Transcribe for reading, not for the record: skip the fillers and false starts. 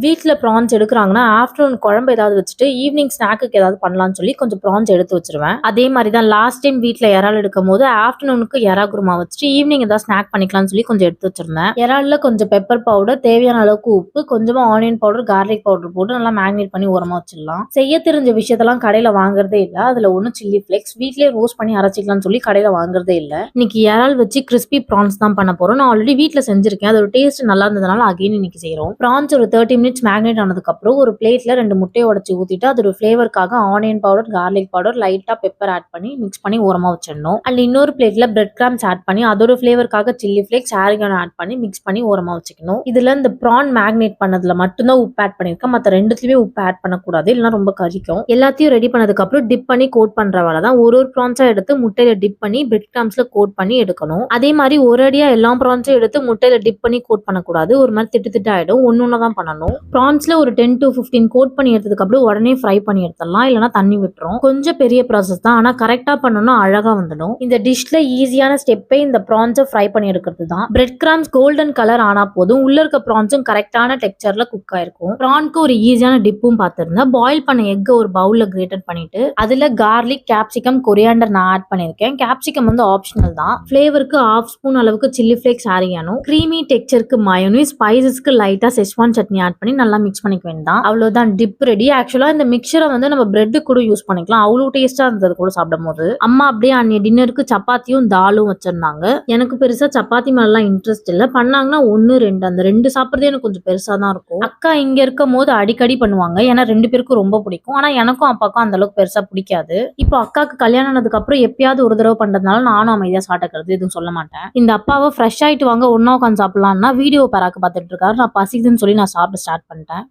வீட்ல prawns எடுக்குறாங்கன்னா afternoon குழம்பு ஏதாவது வச்சுட்டு ஈவினிங் ஸ்நாக்குக்கு ஏதாவது பண்ணலாம்னு சொல்லி கொஞ்சம் ப்ரான்ஸ் எடுத்து வச்சிருவேன். அதே மாதிரி தான் லாஸ்ட் டைம் வீட்ல இறால் எடுக்கும் போது ஆஃப்டர்நூனுக்கு எறா குருமா வச்சுட்டு ஈவினிங் ஏதாவது ஸ்நாக் பண்ணிக்கலாம்னு சொல்லி கொஞ்சம் எடுத்து வச்சிருந்தேன். இறால்ல கொஞ்சம் பெப்பர் பவுடர், தேவையான அளவுக்கு உப்பு, கொஞ்சமா ஆனியன் பவுடர், கார்லிக் பவுடர் போட்டு நல்லா மேக்னேட் பண்ணி ஓரமா வச்சிடலாம். செய்ய தெரிஞ்ச விஷயத்தெல்லாம் கடையில வாங்குறதே இல்ல. அதுல ஒன்னும் சில்லி ஃபிளேக்ஸ் வீட்லயே ரோஸ்ட் பண்ணி அரைச்சிக்கலாம்னு சொல்லி கடையில வாங்குறதே இல்ல. இன்னைக்கு இறால் வச்சு கிறிஸ்பி ப்ரான்ஸ் தான் பண்ண போறோம். நான் ஆல்ரெடி வீட்ல செஞ்சிருக்கேன். அதோட டேஸ்ட் நல்லா இருந்ததுனால அகைன் இன்னைக்கு செய்யறோம். ப்ரான்ஸ் ஒரு 30 மினிட்ஸ் மேக்னேட் ஆனதுக்கு அப்புறம் ஒரு பிளேட்ல 2 முட்டையை உடைச்சு ஊத்திட்டு அதோட ஃபிளேவருக்காக ஆனியன் பவுடர், கார்லிக் பவுடர், லைட்டா பெப்பர் ஆட் பண்ணி மிக்ஸ் பண்ணி ஓரமா வச்சிடணும். அண்ட் இன்னொரு பிளேட்ல பிரெட் கிராம்ஸ் ஆட் பண்ணி அதோட ஃபிளேவருக்காக சில்லி ஃபிளேக்ஸ், ஆரிகானோ ஆட் பண்ணி மிக்ஸ் பண்ணி ஓரமா வச்சுக்கணும். இதுல இந்த ப்ரான் மேக்னேட் பண்ணதுல மட்டும்தான் உப்பு ஆட் பண்ணிருக்கேன். மத்த ரெண்டுத்துலயுமே உப்பு ஆட் பண்ணக்கூடாது, இல்லைன்னா ரொம்ப கரிக்கும். எல்லாத்தையும் ரெடி பண்ணதுக்கு அப்புறம் டிப் பண்ணி கோட் பண்ற வேலை தான். ஒரு ப்ரான்ஸா எடுத்து முட்டையில டிப் பண்ணி பிரெட் கிராம்ஸ்ல கோட் பண்ணி எடுக்கணும். அதே மாதிரி ஒரு அடியா எல்லா ப்ரான்ஸும் எடுத்து முட்டையில டிப் பண்ணி கோட் பண்ணக்கூடாது. ஒரு மாதிரி திட்டு திட்டு ஆயிடும். ஒன்னு தான் பண்ணணும். ப்ரான்ஸ்ல ஒரு 10 to 15 கோட் பண்ணி எடுத்ததுக்கு அப்புறம் உடனே ஃப்ரை பண்ணி எடுத்துடலாம், இல்லைன்னா தண்ணி விட்டுரும். கொஞ்சம் பெரிய ப்ராசஸ் தான், ஆனா கரெக்டா பண்ணணும்னா அழகா வந்துடும். இந்த டிஷ்ல ஈஸியான ஸ்டெப்பே இந்த ப்ரான்ஸை ஃப்ரை பண்ணி எடுக்கிறது தான். பிரெட் கிராம்ஸ் கோல்டன் கலர் ஆனா போதும், உள்ள இருக்க ப்ரான்ஸும் கரெக்டான டெக்ஸ்சர்ல குக் ஆயிருக்கும். ப்ரான்க்கு ஒரு ஈஸியான டிப்பும் பார்த்திருந்தேன். பாயில் பண்ண எக் ஒரு பவுல்ல கிரேட்டட் பண்ணிட்டு அதுல கார்லிக், கேப்சிகம், கொரியாண்டர் நான் ஆட் பண்ணிருக்கேன். கேப்சிகம் வந்து ஆப்ஷனல் தான். ஃபிளேவருக்கு 1/2 ஸ்பூன் அளவுக்கு சில்லி ஃபிளேக்ஸ் ஆரியானும், கிரீமி டெக்ஸ்சருக்கு மயோனைஸ், ஸ்பைசஸ்க்கு லைட்டா செஸ்வான் சட்னி ஆட் பண்ணி நல்லா மிக்ஸ் பண்ணிக்க வேண்டாம். அவ்வளவுதான், டிப் ரெடி. ஆக்சுவலா இந்த மிக்சரை வந்து நம்ம பிரெட் கூட யூஸ் பண்ணிக்கலாம். அவ்வளவு டேஸ்டா இருந்தது கூட சாப்பிடும் போது. அம்மா அப்படியே அன்னைய டின்னருக்கு சப்பாத்தியும் தாலும் வச்சிருந்தாங்க. எனக்கு பெருசா சப்பாத்தி மேலாம் இன்ட்ரெஸ்ட் இல்ல. பண்ணாங்கன்னா 1 2 அந்த 2 சாப்பிடுறதே எனக்கு கொஞ்சம் பெருசா தான் இருக்கும். அக்கா இங்க இருக்கும் போது அடிக்கடி பண்ணுவாங்க, ஏன்னா 2 பேருக்கும் ரொம்ப பிடிக்கும். ஆனா எனக்கும் அப்பாக்கும் அந்த அளவுக்கு பெருசா பிடிக்காது. இப்போ அக்காக்கு கல்யாணம் ஆனதுக்கு அப்புறம் எப்பயாவது ஒரு தடவை பண்றதுனால நானும் அமைதியா சாப்பிட்டுக்கிறது, எதுவும் சொல்ல மாட்டேன். இந்த அப்பாவை ஃப்ரெஷ் ஆயிட்டு வாங்க ஒன்னா உட்காந்து சாப்பிடலாம்னா வீடியோ பேராக்கு பார்த்துட்டு இருக்காரு. நான் பசிக்குதுன்னு சொல்லி நான் சாப்பிட ஸ்டார்ட் பண்ணிட்டேன்.